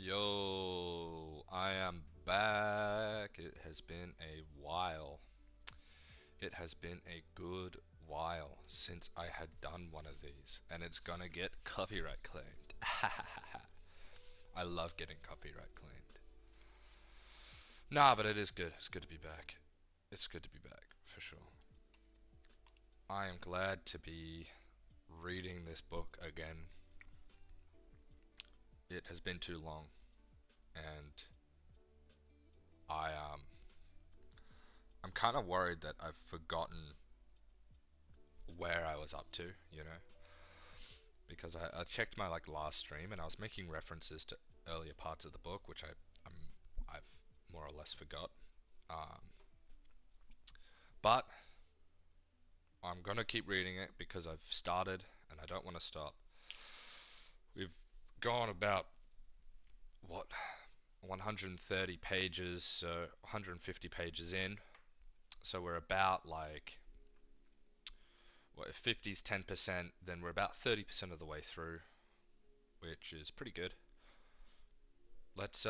Yo, I am back. It has been a while. It has been a good while since I had done one of these, and it's gonna get copyright claimed. I love getting copyright claimed. Nah, but it is good. It's good to be back. It's good to be back, for sure. I am glad to be reading this book again. It has been too long, and I I'm kind of worried that I've forgotten where I was up to, because I checked my last stream and I was making references to earlier parts of the book, which I've more or less forgot. Um, but I'm gonna keep reading it because I've started and I don't want to stop. We've gone about what 130 pages, so 150 pages in. So we're about if 50's 10%, then we're about 30% of the way through, which is pretty good. Let's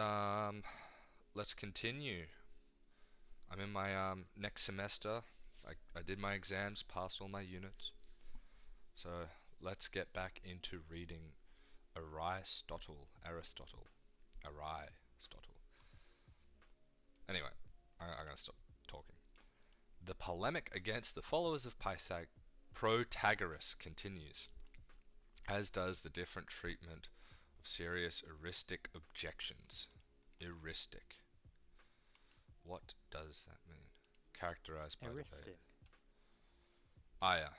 continue. I'm in my next semester. I did my exams, passed all my units. So let's get back into reading Aristotle. Aristotle. Anyway, I'm gonna stop talking. The polemic against the followers of Protagoras continues, as does the different treatment of serious heuristic objections. Heuristic. What does that mean? Characterized by debate. Heuristic. Ah, yeah.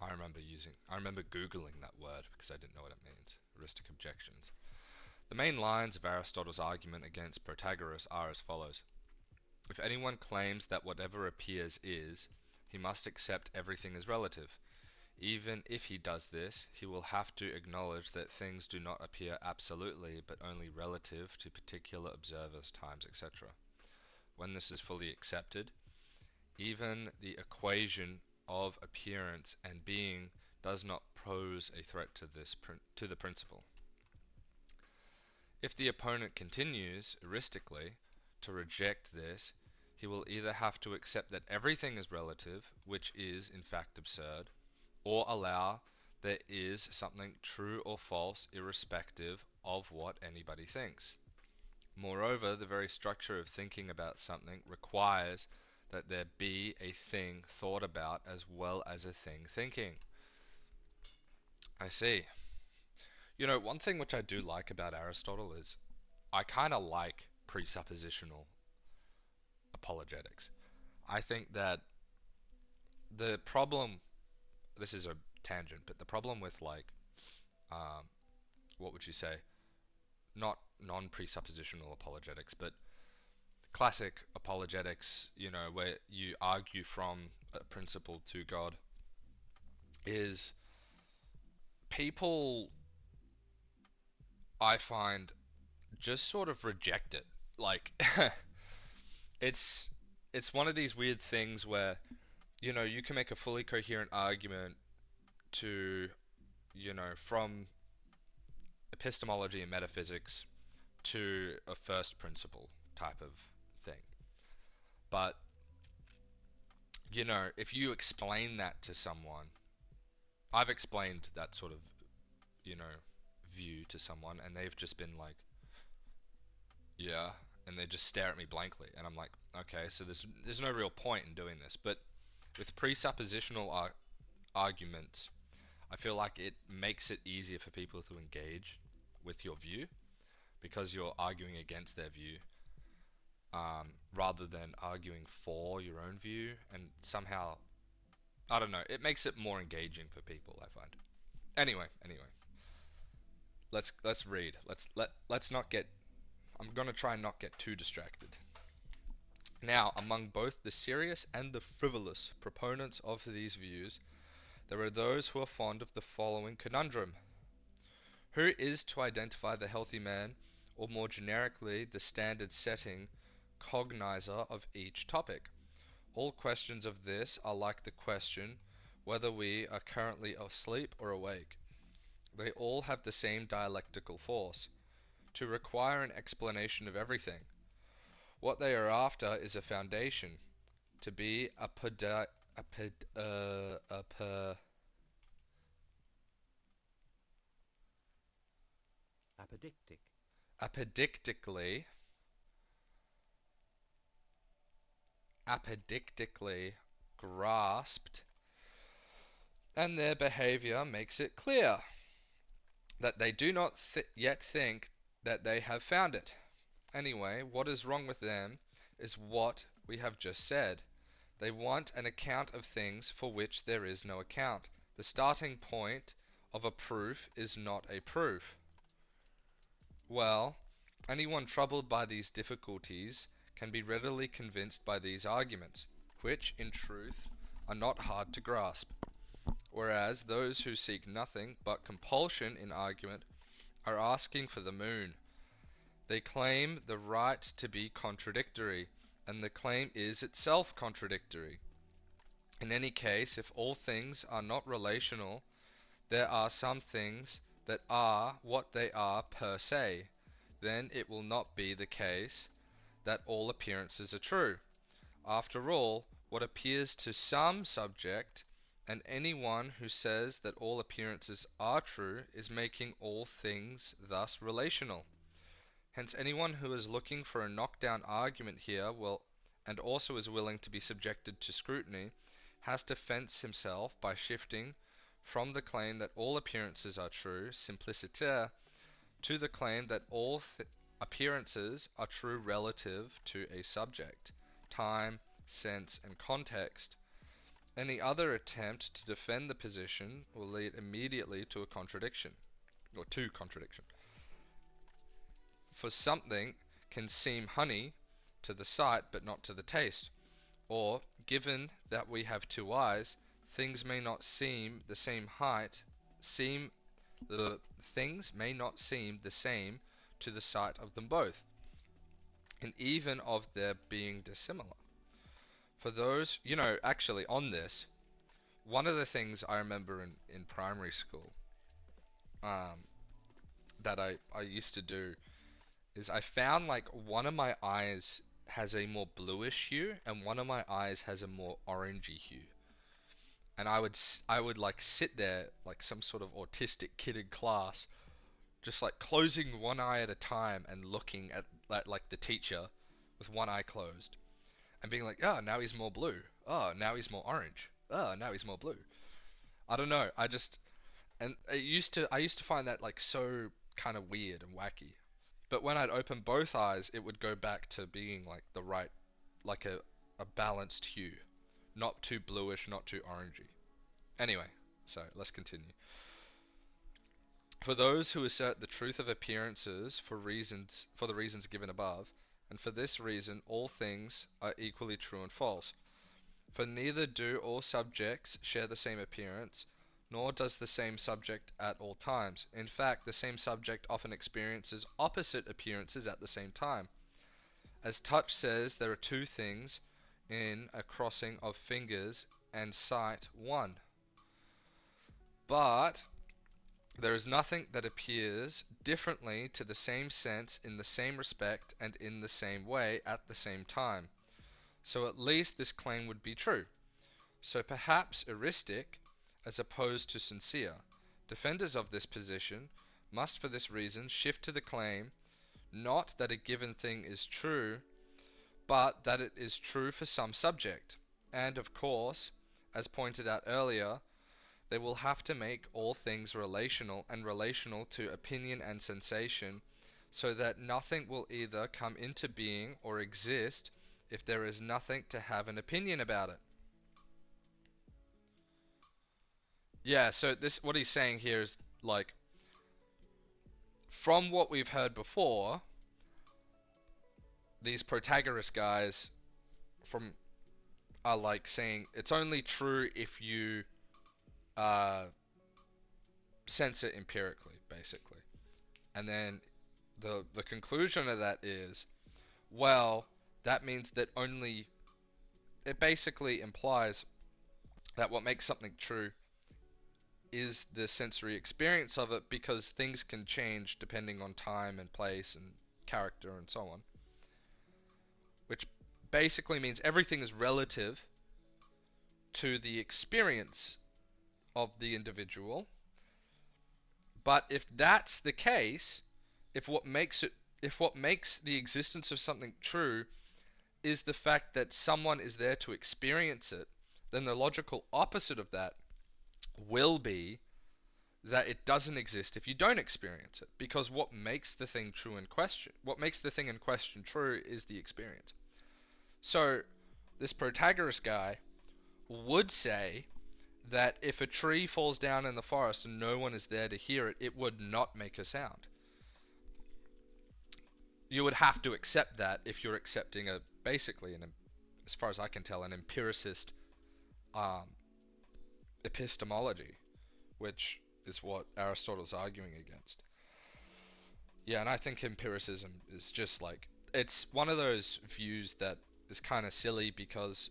I remember Googling that word because I didn't know what it means. Heuristic objections. The main lines of Aristotle's argument against Protagoras are as follows. If anyone claims that whatever appears is, he must accept everything as relative. Even if he does this, he will have to acknowledge that things do not appear absolutely, but only relative to particular observers, times, etc. When this is fully accepted, even the equation of appearance and being does not pose a threat to the principle. If the opponent continues, heuristically, to reject this, he will either have to accept that everything is relative, which is in fact absurd, or allow there is something true or false irrespective of what anybody thinks. Moreover, the very structure of thinking about something requires that there be a thing thought about as well as a thing thinking. I see. One thing which I do like about Aristotle is I kind of like presuppositional apologetics. I think that the problem, this is a tangent, but the problem with um, what would you say, not non-presuppositional apologetics, but classic apologetics, where you argue from a principle to God, is people, I find, just sort of reject it. Like, it's it's one of these weird things where, you can make a fully coherent argument to, from epistemology and metaphysics to a first principle type of thing. But, if you explain that to someone, I've explained that sort of, you know, view to someone and they've just been like, yeah, and they just stare at me blankly and I'm like, okay, so there's no real point in doing this. But with presuppositional arguments, I feel like it makes it easier for people to engage with your view because you're arguing against their view, rather than arguing for your own view. And somehow, I don't know, it makes it more engaging for people, I find. Anyway, let's read. Let's not get. I'm gonna try and not get too distracted. Now, among both the serious and the frivolous proponents of these views, there are those who are fond of the following conundrum. Who is to identify the healthy man, or more generically, the standard setting cognizer of each topic? All questions of this are like the question whether we are currently asleep or awake. They all have the same dialectical force, to require an explanation of everything. What they are after is a foundation, to be Apodictic. apodictically apodictically grasped, and their behavior makes it clear that they do not yet think that they have found it. Anyway, what is wrong with them is what we have just said. They want an account of things for which there is no account. The starting point of a proof is not a proof. Well, anyone troubled by these difficulties can be readily convinced by these arguments, which, in truth, are not hard to grasp, whereas those who seek nothing but compulsion in argument are asking for the moon. They claim the right to be contradictory, and the claim is itself contradictory. In any case, if all things are not relational, there are some things that are what they are per se. Then it will not be the case that all appearances are true. After all, what appears to some subject, and anyone who says that all appearances are true, is making all things thus relational. Hence anyone who is looking for a knockdown argument here and also is willing to be subjected to scrutiny, has to fence himself by shifting from the claim that all appearances are true, simpliciter, to the claim that all appearances are true relative to a subject, time, sense, and context. Any other attempt to defend the position will lead immediately to a contradiction, or to contradiction. For something can seem honey to the sight but not to the taste. Or, given that we have two eyes, things may not seem the same the things may not seem the same to the sight of them both, and even of their being dissimilar. For those, actually on this, one of the things I remember in primary school, um, that I used to do is I found like one of my eyes has a more bluish hue and one of my eyes has a more orangey hue. And I would like sit there like some sort of autistic kid in class, just like closing one eye at a time and looking at like the teacher with one eye closed and being like, "Oh, now he's more blue. Oh, now he's more orange. Oh, now he's more blue." I don't know. I used to find that like so kind of weird and wacky. But when I'd open both eyes, it would go back to being like the right, like a balanced hue. Not too bluish, not too orangey. Anyway, so let's continue. For those who assert the truth of appearances for the reasons given above, and for this reason all things are equally true and false. For neither do all subjects share the same appearance, nor does the same subject at all times. In fact, the same subject often experiences opposite appearances at the same time. As touch says there are two things in a crossing of fingers, and sight one. But there is nothing that appears differently to the same sense in the same respect and in the same way at the same time. So at least this claim would be true. So perhaps heuristic, as opposed to sincere. Defenders of this position must for this reason shift to the claim, not that a given thing is true, but that it is true for some subject. And of course, as pointed out earlier, they will have to make all things relational and relational to opinion and sensation, so that nothing will either come into being or exist if there is nothing to have an opinion about it. Yeah, so this what he's saying here is like from what we've heard before, these Protagoras guys from are like saying it's only true if you uh, sense it empirically, basically. And then the conclusion of that is, well, that means that only it basically implies that what makes something true is the sensory experience of it, because things can change depending on time and place and character and so on. Which basically means everything is relative to the experience of the individual. But if that's the case, if what makes the existence of something true is the fact that someone is there to experience it, then the logical opposite of that will be that it doesn't exist if you don't experience it. Because what makes the thing in question true is the experience. So this Protagoras guy would say that if a tree falls down in the forest and no one is there to hear it, it would not make a sound. You would have to accept that if you're accepting as far as I can tell, an empiricist um, epistemology, which is what Aristotle's arguing against. Yeah, and I think empiricism is just like, it's one of those views that is kind of silly because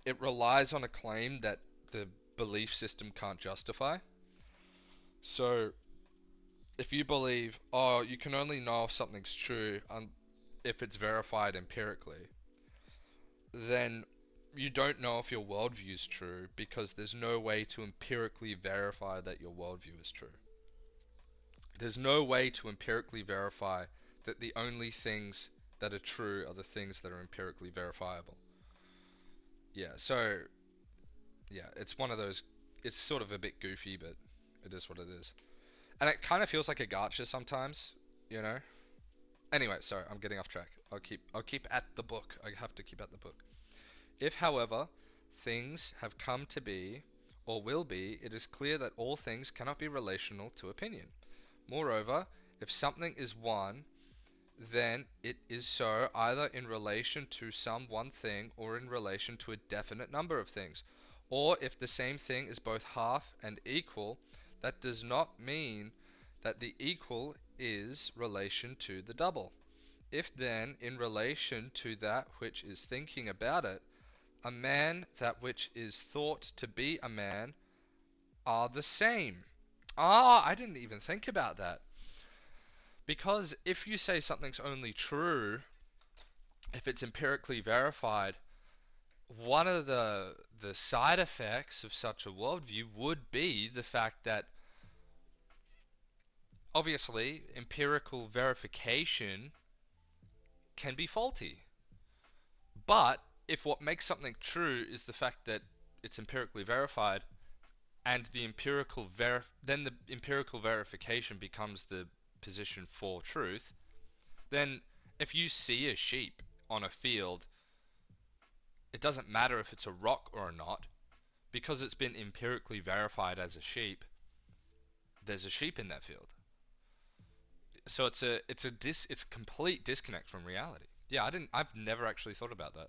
it relies on a claim that the belief system can't justify. So if you believe, oh, you can only know if something's true if it's verified empirically, then you don't know if your worldview is true because there's no way to empirically verify that your worldview is true. There's no way to empirically verify that the only things that are true are the things that are empirically verifiable. Yeah, so yeah, it's one of those, it's sort of a bit goofy, but it is what it is. And it kind of feels like a gotcha sometimes, you know? Anyway, sorry, I'm getting off track. I'll keep at the book. I have to keep at the book. If, however, things have come to be or will be, it is clear that all things cannot be relational to opinion. Moreover, if something is one, then it is so either in relation to some one thing or in relation to a definite number of things. Or if the same thing is both half and equal, that does not mean that the equal is relation to the double. If then, in relation to that which is thinking about it, a man, that which is thought to be a man, are the same. Ah, I didn't even think about that. Because if you say something's only true if it's empirically verified, one of the side effects of such a worldview would be the fact that obviously empirical verification can be faulty. But if what makes something true is the fact that it's empirically verified, and then the empirical verification becomes the position for truth, then if you see a sheep on a field, it doesn't matter if it's a rock or not, because it's been empirically verified as a sheep. There's a sheep in that field. So it's a complete disconnect from reality. Yeah, I've never actually thought about that.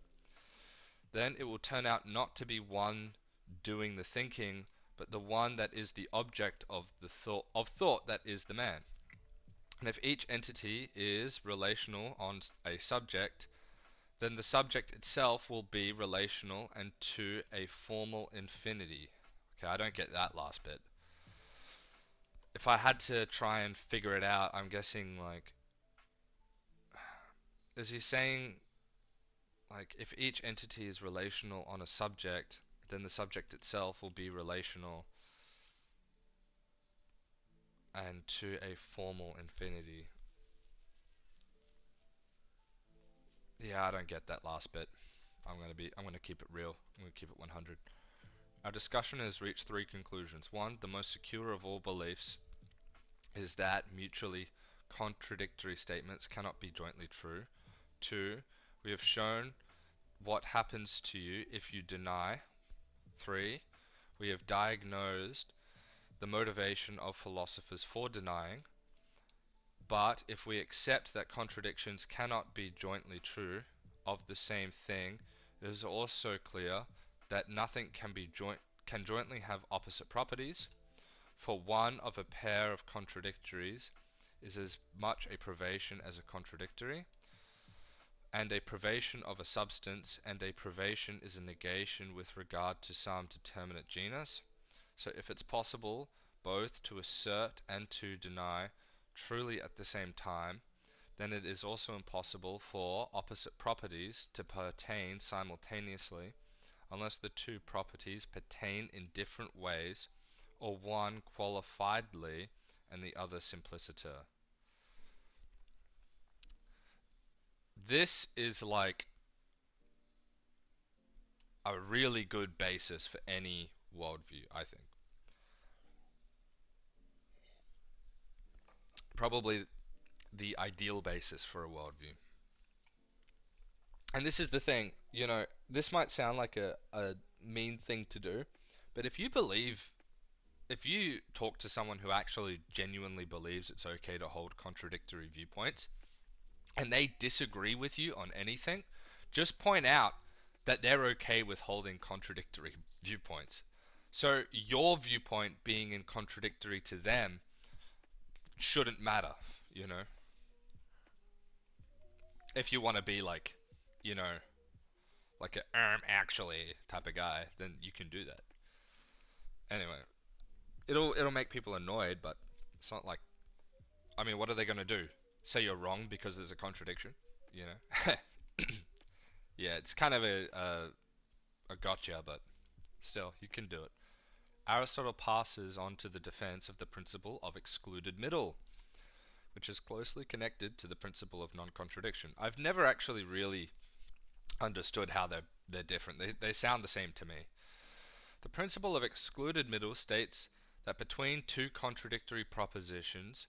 Then it will turn out not to be one doing the thinking, but the one that is the object of the thought that is the man. And if each entity is relational on a subject, then the subject itself will be relational and to a formal infinity. Okay, I don't get that last bit. If I had to try and figure it out, I'm guessing like, is he saying like if each entity is relational on a subject, then the subject itself will be relational and to a formal infinity? Yeah, I don't get that last bit. I'm gonna keep it real. I'm gonna keep it 100. Our discussion has reached three conclusions. One, the most secure of all beliefs is that mutually contradictory statements cannot be jointly true. Two, we have shown what happens to you if you deny. Three, we have diagnosed the motivation of philosophers for denying. But if we accept that contradictions cannot be jointly true of the same thing, it is also clear that nothing can jointly have opposite properties, for one of a pair of contradictories is as much a privation as a contradictory, and a privation of a substance and a privation is a negation with regard to some determinate genus. So if it's possible both to assert and to deny truly at the same time, then it is also impossible for opposite properties to pertain simultaneously unless the two properties pertain in different ways, or one qualifiedly and the other simpliciter. This is like a really good basis for any worldview, I think. Probably the ideal basis for a worldview. And this is the thing, this might sound like a mean thing to do, but if you talk to someone who actually genuinely believes it's okay to hold contradictory viewpoints, and they disagree with you on anything, just point out that they're okay with holding contradictory viewpoints. So your viewpoint being in contradictory to them shouldn't matter, you know? If you want to be like, you know, like a actually type of guy, then you can do that. Anyway, it'll make people annoyed, but it's not like, I mean, what are they going to do? Say you're wrong because there's a contradiction, you know? Yeah, it's kind of a gotcha, but still, you can do it. Aristotle passes on to the defense of the principle of excluded middle, which is closely connected to the principle of non-contradiction. I've never actually really understood how they're different. They sound the same to me. The principle of excluded middle states that between two contradictory propositions,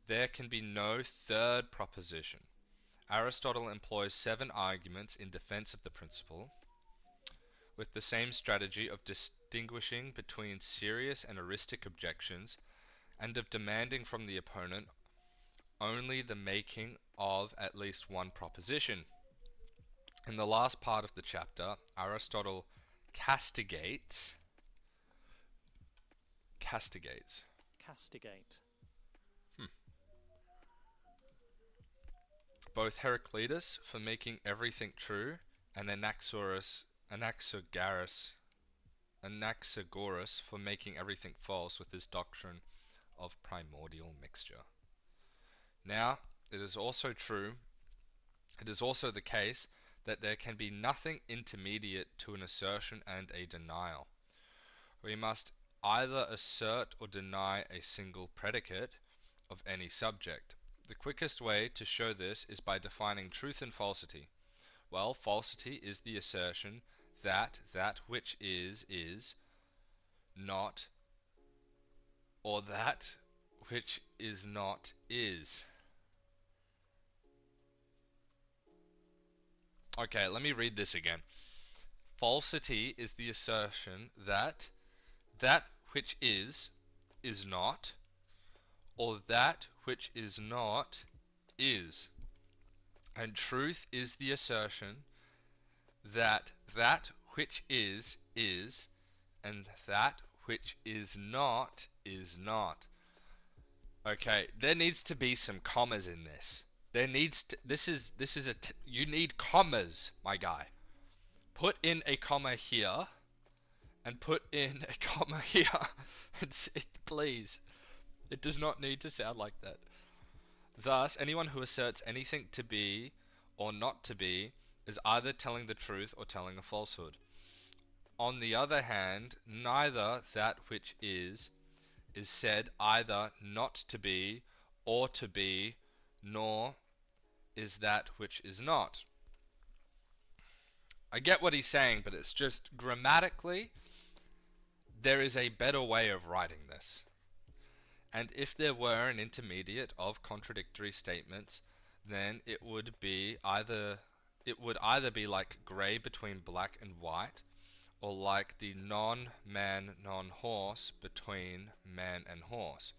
there can be no third proposition. Aristotle employs 7 arguments in defense of the principle, with the same strategy of distinguishing between serious and heuristic objections, and of demanding from the opponent only the making of at least one proposition. In the last part of the chapter, Aristotle castigates Castigate. hmm, both Heraclitus for making everything true and Anaxagoras for making everything false with his doctrine of primordial mixture. Now, it is also true, it is also the case that there can be nothing intermediate to an assertion and a denial. We must either assert or deny a single predicate of any subject. The quickest way to show this is by defining truth and falsity. Well, falsity is the assertion that that which is not, or that which is not is. Okay, let me read this again. Falsity is the assertion that that which is not, or that which is not is. And truth is the assertion that that which is, and that which is not, is not. Okay, there needs to be some commas in this. There needs to, you need commas, my guy. Put in a comma here, and put in a comma here. Please. It does not need to sound like that. Thus, anyone who asserts anything to be or not to be is either telling the truth or telling a falsehood. On the other hand, neither that which is said either not to be or to be, nor is that which is not. I get what he's saying, but it's just grammatically, there is a better way of writing this. And if there were an intermediate of contradictory statements, then it would either be like gray between black and white, or like the non-man, non-horse between man and horse.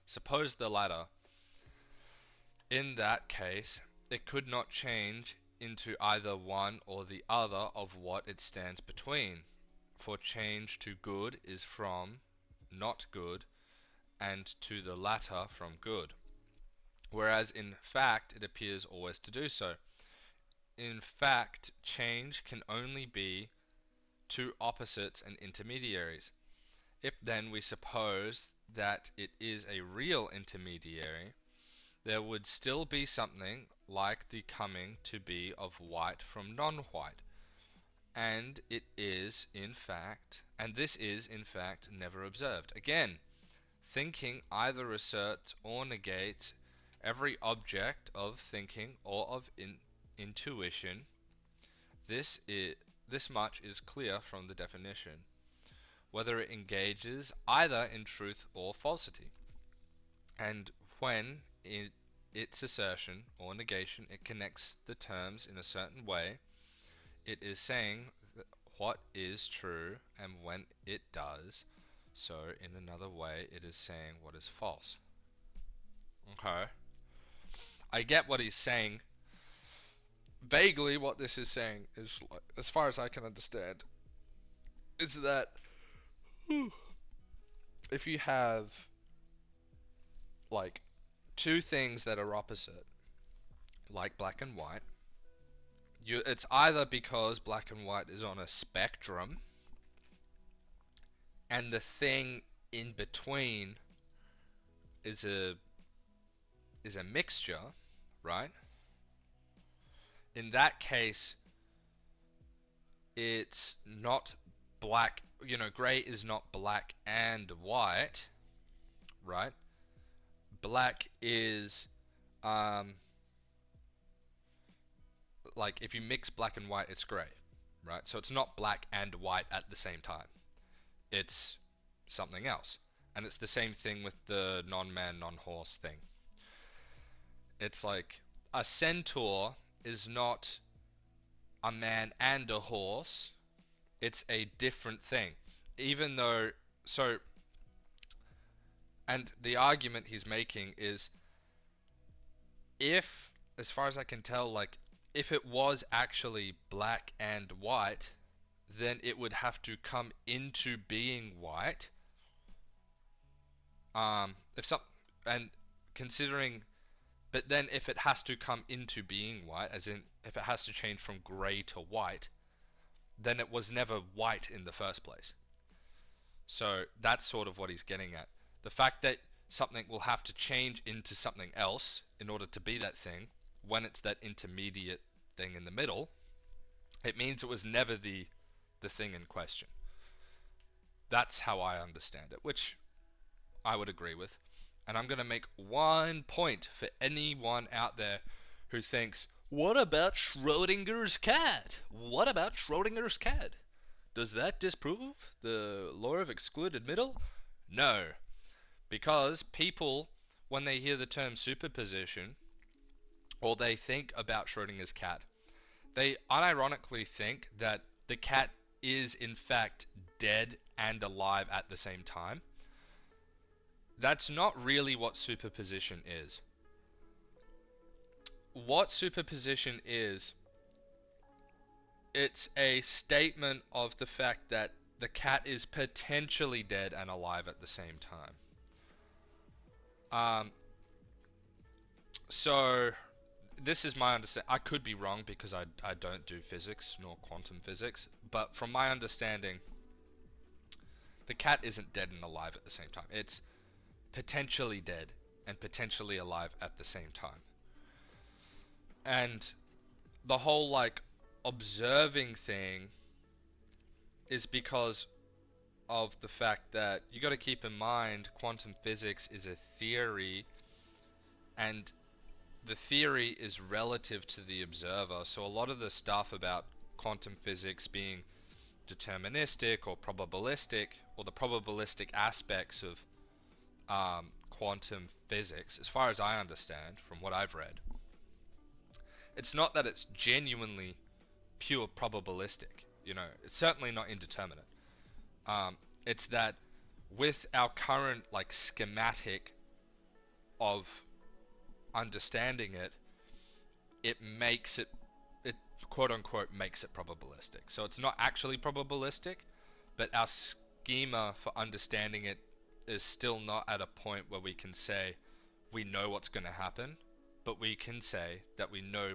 Suppose the latter. In that case, it could not change into either one or the other of what it stands between, for change to good is from not good, and to the latter from good, whereas in fact it appears always to do so. In fact, change can only be two opposites and intermediaries, If then we suppose that it is a real intermediary, there would still be something like the coming to be of white from non-white, and this is in fact never observed. Again, thinking either asserts or negates every object of thinking or of intuition. This much is clear from the definition, whether it engages either in truth or falsity. And when in its assertion or negation it connects the terms in a certain way, it is saying what is true, and when it does so in another way, it is saying what is false. Okay. I get what he's saying. Vaguely, what this is saying is, as far as I can understand, is that if you have like two things that are opposite, like black and white, it's either because black and white is on a spectrum and the thing in between is a mixture, right? In that case, it's not black, gray is not black and white, right? Black is like if you mix black and white, it's gray, right? So it's not black and white at the same time. It's something else. And it's the same thing with the non-man, non-horse thing. It's like a centaur is not a man and a horse. It's a different thing. Even though, so, and the argument he's making is if, as far as I can tell, like, if it was actually black and white, then it would have to come into being white. If some, and considering, but then if it has to come into being white, as in if it has to change from gray to white, then it was never white in the first place. So that's sort of what he's getting at. The fact that something will have to change into something else in order to be that thing, when it's that intermediate thing in the middle, it means it was never the thing in question. That's how I understand it, which I would agree with. And I'm going to make one point for anyone out there who thinks, what about Schrodinger's cat? What about Schrodinger's cat? Does that disprove the law of excluded middle? No. Because people, when they hear the term superposition, or they think about Schrodinger's cat, they unironically think that the cat is in fact dead and alive at the same time. That's not really what superposition is. What superposition is, it's a statement of the fact that the cat is potentially dead and alive at the same time. So this is my understanding. I could be wrong because I don't do physics nor quantum physics, but from my understanding, the cat isn't dead and alive at the same time. It's potentially dead and potentially alive at the same time. And the whole like observing thing is because of the fact that you got to keep in mind quantum physics is a theory, and the theory is relative to the observer. So a lot of the stuff about quantum physics being deterministic or probabilistic, or the probabilistic aspects of quantum physics, as far as I understand from what I've read, it's not that it's genuinely pure probabilistic. It's certainly not indeterminate. It's that with our current like schematic of understanding it, it makes it quote unquote makes it probabilistic. So it's not actually probabilistic, but our schema for understanding it is still not at a point where we can say we know what's going to happen, but we can say that we know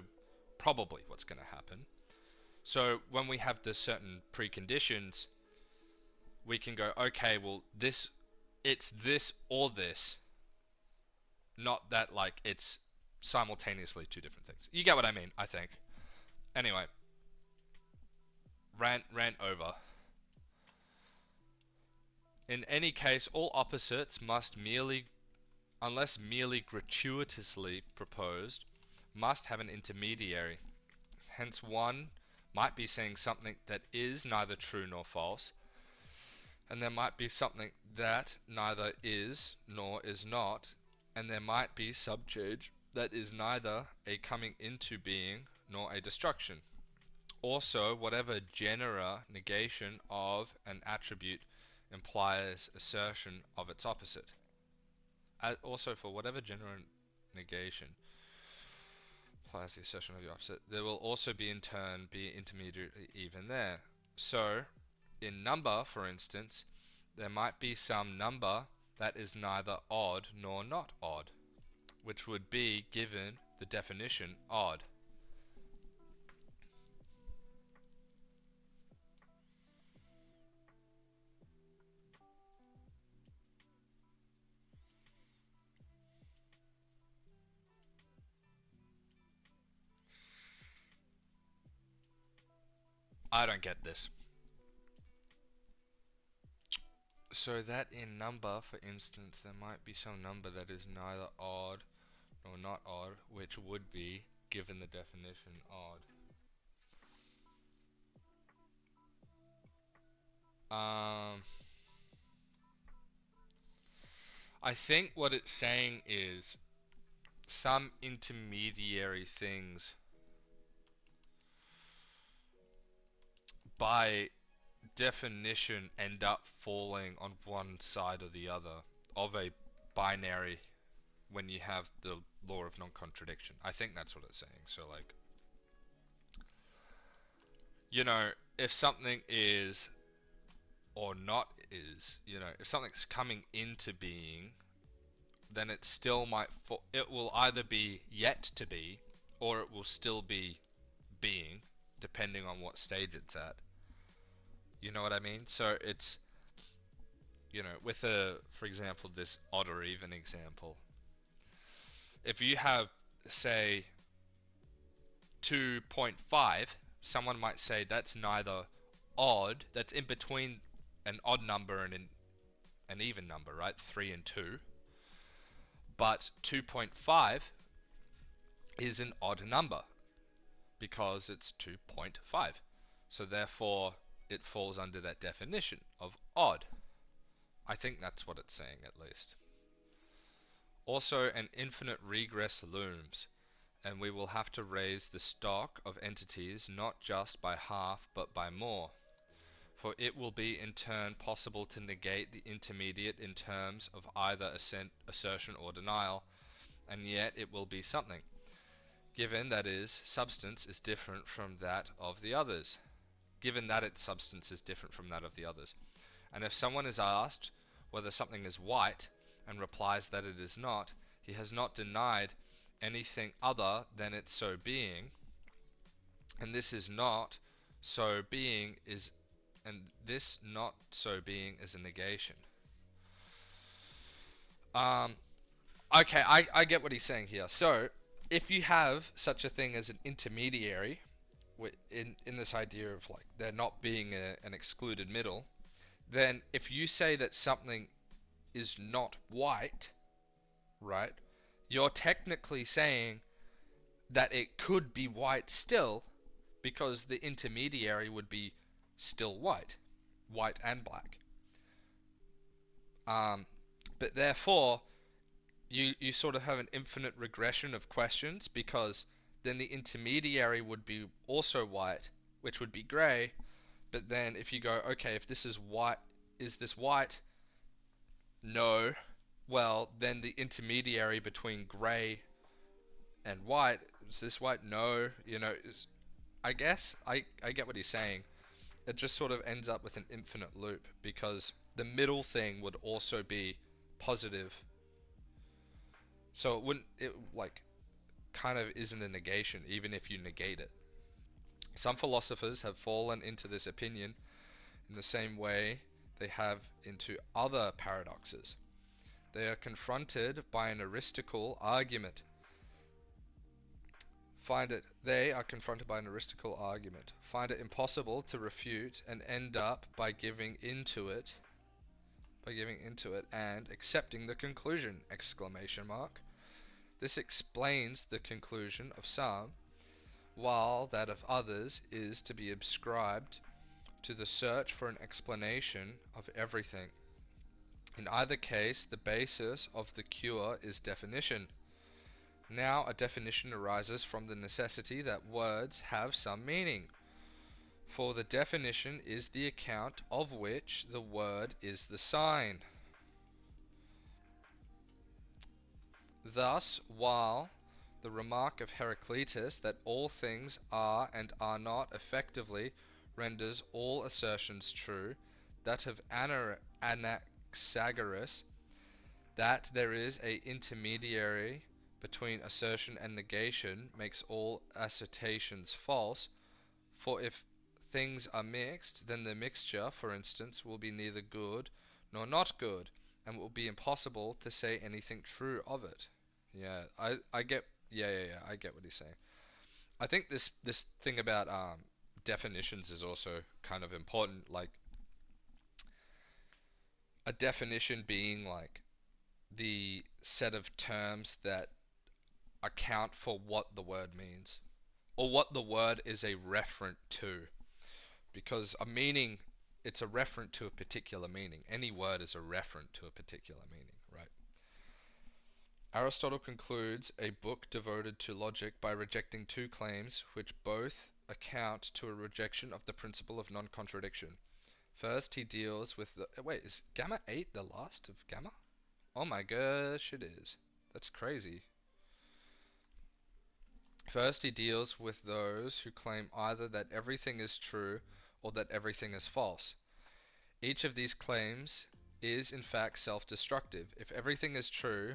probably what's going to happen. So when we have the certain preconditions, we can go, okay, well, it's this or this, not that like it's simultaneously two different things. You get what I mean, I think. Anyway, rant over. In any case, all opposites must merely, unless merely gratuitously proposed, must have an intermediary. Hence one might be saying something that is neither true nor false, and there might be something that neither is nor is not, and there might be subchange that is neither a coming into being nor a destruction. Also, whatever genera negation of an attribute implies assertion of its opposite. Also, for whatever genera negation implies the assertion of the opposite, there will also be in turn be intermediary even there. So, in number, for instance, there might be some number that is neither odd nor not odd, which would be, given the definition, odd. I don't get this. So that in number, for instance, there might be some number that is neither odd nor not odd, which would be, given the definition, odd. I think what it's saying is some intermediary things by definition end up falling on one side or the other of a binary when you have the law of non-contradiction. I think that's what it's saying. So like, if something is or not is, if something's coming into being, then it still might it will either be yet to be or it will still be being, depending on what stage it's at. You know what I mean? So it's, with for example, this odd or even example, if you have, say, 2.5, someone might say that's neither odd, that's in between an odd number and an even number, right? 3 and 2. But 2.5 is an odd number because it's 2.5. So therefore, it falls under that definition of odd. I think that's what it's saying, at least. Also, an infinite regress looms, and we will have to raise the stock of entities not just by half but by more, for it will be in turn possible to negate the intermediate in terms of either assertion or denial, and yet it will be something, given that its substance is different from that of the others. Given that its substance is different from that of the others. And if someone is asked whether something is white and replies that it is not, he has not denied anything other than its so being, and this is not so being is, and this not so being is a negation. Okay, I get what he's saying here. So if you have such a thing as an intermediary in this idea of like there not being an excluded middle, then if you say that something is not white, right, you're technically saying that it could be white still, because the intermediary would be still white and black. But therefore, you sort of have an infinite regression of questions, because then the intermediary would be also white, which would be gray. But then if you go, okay, if this is white, is this white? No. Well, then the intermediary between gray and white, is this white? No. I guess I get what he's saying. It just sort of ends up with an infinite loop, because the middle thing would also be positive. So it like kind of isn't a negation even if you negate it. Some philosophers have fallen into this opinion in the same way they have into other paradoxes. They are confronted by an Aristotle argument. They are confronted by an Aristotle argument. Find it impossible to refute and end up by giving into it and accepting the conclusion! Exclamation mark. This explains the conclusion of some, while that of others is to be ascribed to the search for an explanation of everything. In either case, the basis of the cure is definition. Now, a definition arises from the necessity that words have some meaning, for the definition is the account of which the word is the sign. Thus, while the remark of Heraclitus that all things are and are not effectively renders all assertions true, that of Anaxagoras, that there is a intermediary between assertion and negation, makes all assertions false, for if things are mixed, then the mixture, for instance, will be neither good nor not good, and it will be impossible to say anything true of it. Yeah, I get I get what he's saying. I think this thing about definitions is also kind of important, like a definition being like the set of terms that account for what the word means, or what the word is a referent to. Because a meaning, it's a referent to a particular meaning. Any word is a referent to a particular meaning, right? Aristotle concludes a book devoted to logic by rejecting two claims which both account to a rejection of the principle of non-contradiction. First, he deals with the... Wait, is gamma 8 the last of gamma? Oh my gosh, it is. That's crazy. First, he deals with those who claim either that everything is true or that everything is false. Each of these claims is in fact self-destructive. If everything is true,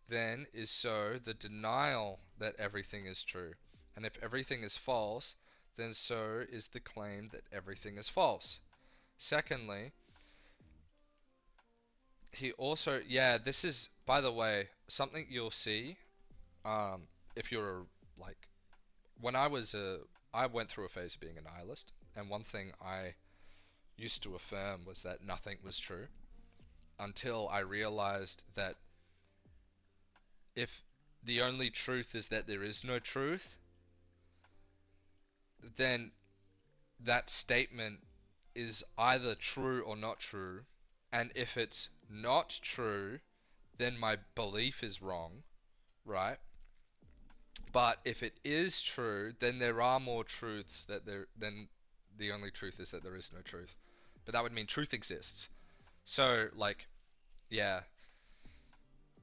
then is so the denial that everything is true. And if everything is false, then so is the claim that everything is false. Secondly, he also, this is, by the way, something you'll see, if you're like, when I went through a phase of being a nihilist, and one thing I used to affirm was that nothing was true, until I realized that if the only truth is that there is no truth, then that statement is either true or not true. And if it's not true, then my belief is wrong, right? But if it is true, then there are more truths then the only truth is that there is no truth. But that would mean truth exists. So, like, yeah,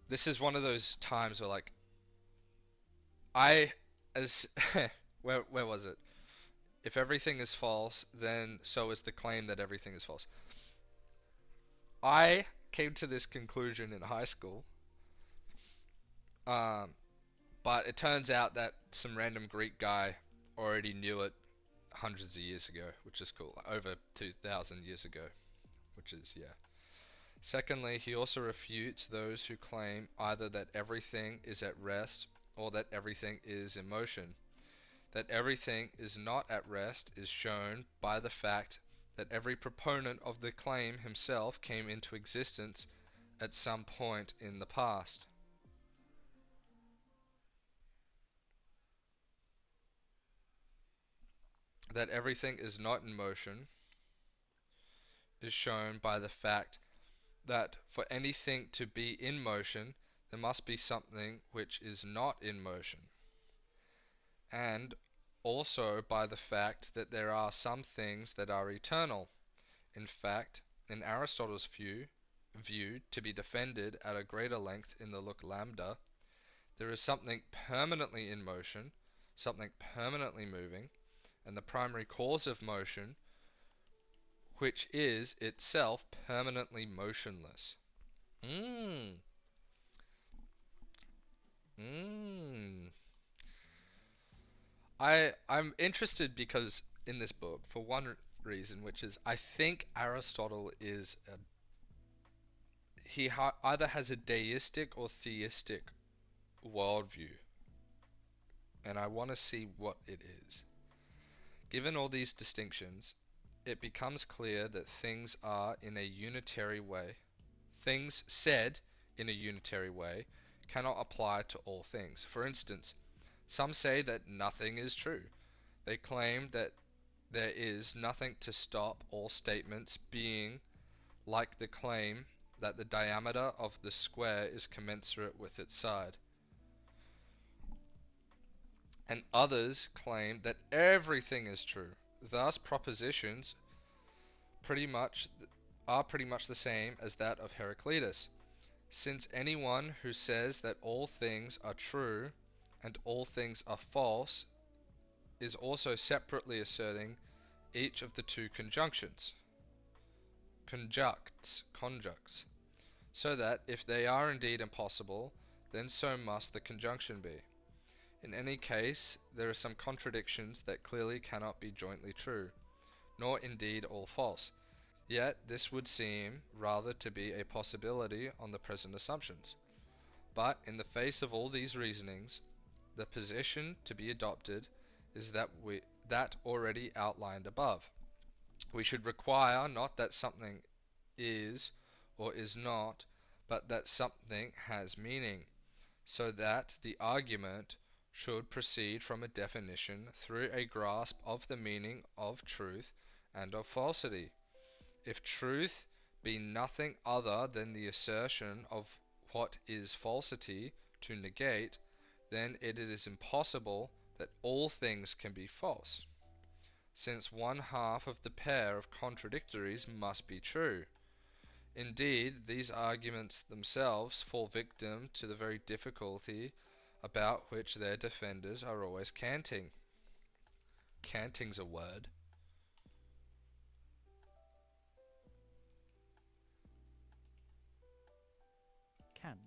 this is one of those times where, like, as where was it? If everything is false, then so is the claim that everything is false. I came to this conclusion in high school, but it turns out that some random Greek guy already knew it hundreds of years ago, which is cool. Over 2,000 years ago, which is, yeah. Secondly, he also refutes those who claim either that everything is at rest or that everything is in motion. That everything is not at rest is shown by the fact that every proponent of the claim himself came into existence at some point in the past. That everything is not in motion is shown by the fact that for anything to be in motion, there must be something which is not in motion. And also by the fact that there are some things that are eternal. In fact, in Aristotle's view to be defended at a greater length in the look lambda, there is something permanently in motion, something permanently moving, and the primary cause of motion, which is itself permanently motionless. Mmm. Mmm. I'm interested because in this book, for one, reason, which is I think Aristotle is either has a deistic or theistic worldview, and I want to see what it is. Given all these distinctions, it becomes clear that things are in a unitary way. Things said in a unitary way cannot apply to all things. For instance, some say that nothing is true. They claim that there is nothing to stop all statements being like the claim that the diameter of the square is commensurate with its side. And others claim that everything is true. Thus, propositions pretty much are pretty much the same as that of Heraclitus, since anyone who says that all things are true and all things are false is also separately asserting each of the two conjuncts, so that if they are indeed impossible, then so must the conjunction be. In any case, there are some contradictions that clearly cannot be jointly true, nor indeed all false. Yet this would seem rather to be a possibility on the present assumptions. But in the face of all these reasonings, the position to be adopted is that already outlined above. We should require not that something is or is not, but that something has meaning, so that the argument should proceed from a definition through a grasp of the meaning of truth and of falsity. If truth be nothing other than the assertion of what is falsity to negate, then it is impossible that all things can be false, since one half of the pair of contradictories must be true. Indeed, these arguments themselves fall victim to the very difficulty about which their defenders are always canting. Canting's a word. Cant.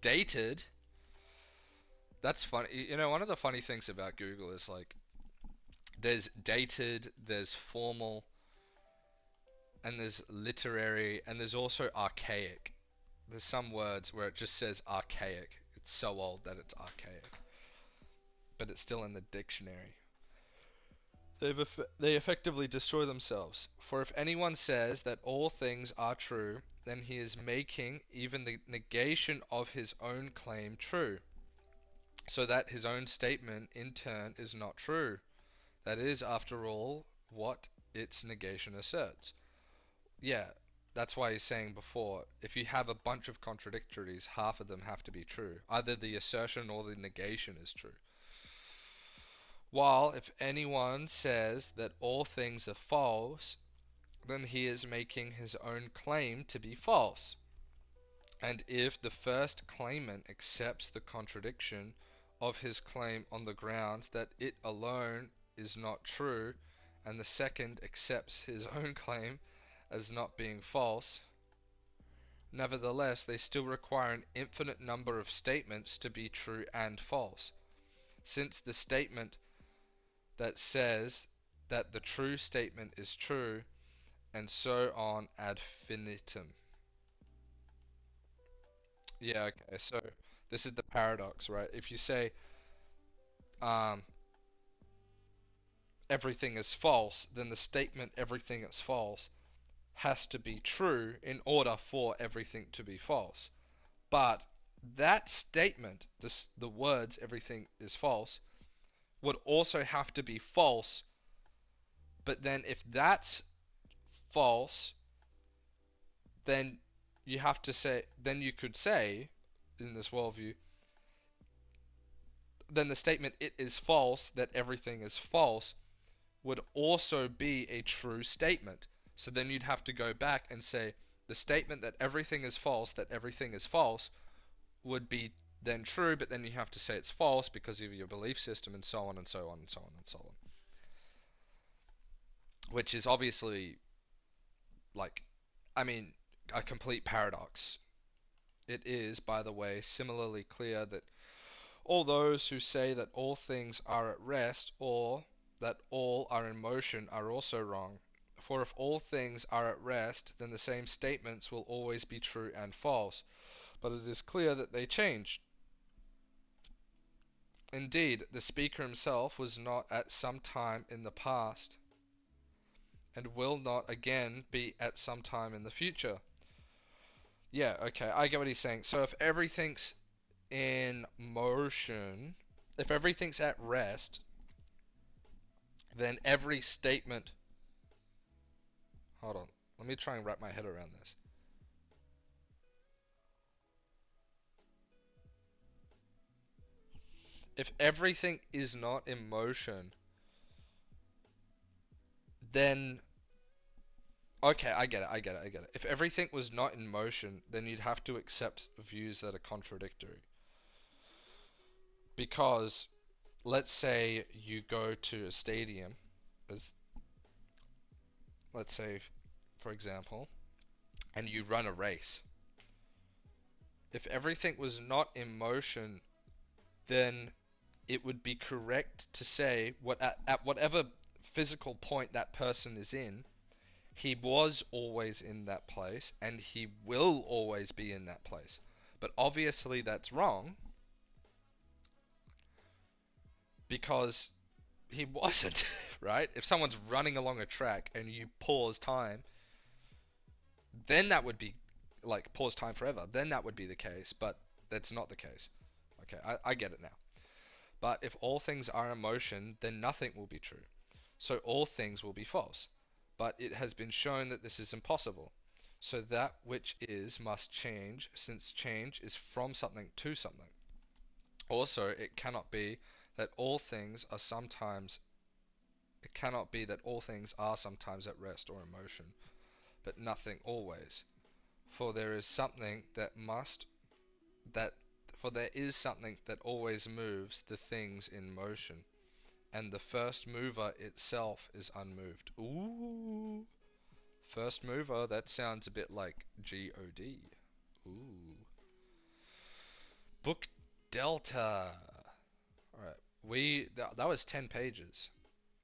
Dated? That's funny. You know, one of the funny things about Google is like there's dated, there's formal, and there's literary, and there's also archaic. There's some words where it just says archaic. It's so old that it's archaic, but it's still in the dictionary. They effectively destroy themselves. For if anyone says that all things are true, then he is making even the negation of his own claim true, so that his own statement in turn is not true. That is, after all, what its negation asserts. Yeah, that's why he's saying before, if you have a bunch of contradictories, half of them have to be true. Either the assertion or the negation is true. While if anyone says that all things are false, then he is making his own claim to be false. And if the first claimant accepts the contradiction of his claim on the grounds that it alone is not true, and the second accepts his own claim as not being false, nevertheless they still require an infinite number of statements to be true and false, since the statement that says that the true statement is true, and so on ad infinitum. Yeah, okay, so this is the paradox, right? If you say um, everything is false, then the statement everything is false has to be true in order for everything to be false. But that statement, the words everything is false, would also have to be false. But then if that's false, then you could say, in this worldview, then the statement it is false, that everything is false, would also be a true statement. So then you'd have to go back and say the statement that everything is false, would be then true, but then you have to say it's false because of your belief system, and so on and so on and so on and so on. Which is obviously, like, I mean, a complete paradox. It is, by the way, similarly clear that all those who say that all things are at rest, or that all are in motion are also wrong. For if all things are at rest, then the same statements will always be true and false. But it is clear that they change. Indeed, the speaker himself was not at some time in the past, and will not again be at some time in the future. Yeah, okay, I get what he's saying. So if everything's in motion, if everything's at rest, then every statement. Hold on, let me try and wrap my head around this. If everything is not in motion, then. Okay, I get it. If everything was not in motion, then you'd have to accept views that are contradictory. Because, let's say you go to a stadium, as let's say, for example, and you run a race. If everything was not in motion, then it would be correct to say at whatever physical point that person is in, he was always in that place and he will always be in that place. But obviously that's wrong because he wasn't, right? If someone's running along a track and you pause time, then that would be like pause time forever. Then that would be the case, but that's not the case. Okay, I get it now. But if all things are in motion, then nothing will be true. So all things will be false. But it has been shown that this is impossible. So that which is must change, since change is from something to something. Also, that all things are sometimes it cannot be that all things are sometimes at rest or in motion, but nothing always. For there is something that for there is something that always moves the things in motion, and the first mover itself is unmoved. Ooh, first mover, that sounds a bit like God. Ooh. Book Delta. Alright, that was 10 pages.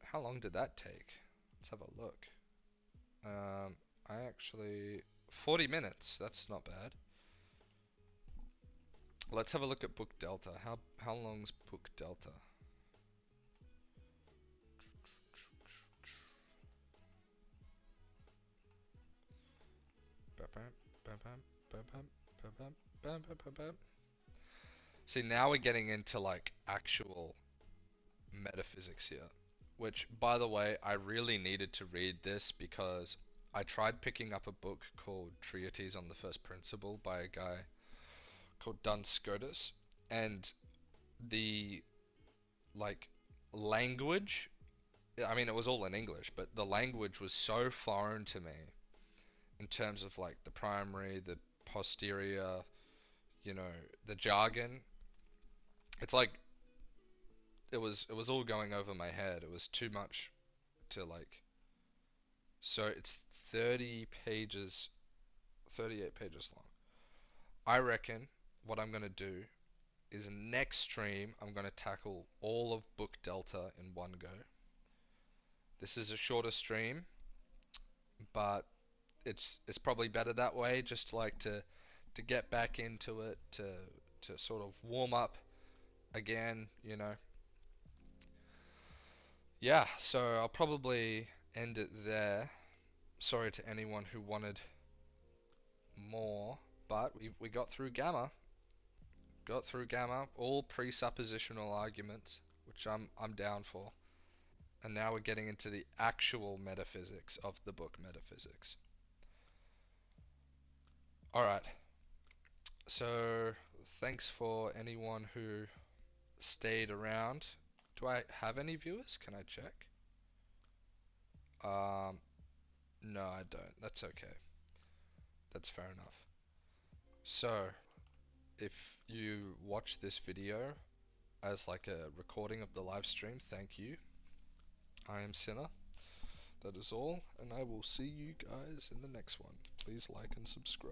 How long did that take? Let's have a look. I actually 40 minutes. That's not bad. Let's have a look at Book Delta. How long's Book Delta? See, now we're getting into like actual metaphysics here, which, by the way, I really needed to read this because I tried picking up a book called Treatise on the First Principle by a guy called Duns Scotus, and the like language, I mean, it was all in English, but the language was so foreign to me in terms of like the primary, the posterior, you know, the jargon. It's like it was all going over my head. It was too much to like. So it's 30 pages, 38 pages long. I reckon what I'm gonna do is next stream I'm gonna tackle all of Book Delta in one go. This is a shorter stream, but it's probably better that way, just like to get back into it, to sort of warm up again, you know. Yeah, so I'll probably end it there. Sorry to anyone who wanted more, but we got through Gamma. Got through Gamma, all presuppositional arguments, which I'm down for. And now we're getting into the actual metaphysics of the book Metaphysics. Alright, so thanks for anyone who stayed around. Do I have any viewers? Can I check? Um, no, I don't. That's okay. That's fair enough. So, if you watch this video as like a recording of the live stream, thank you. I am Sinner. That is all, and I will see you guys in the next one. Please like and subscribe.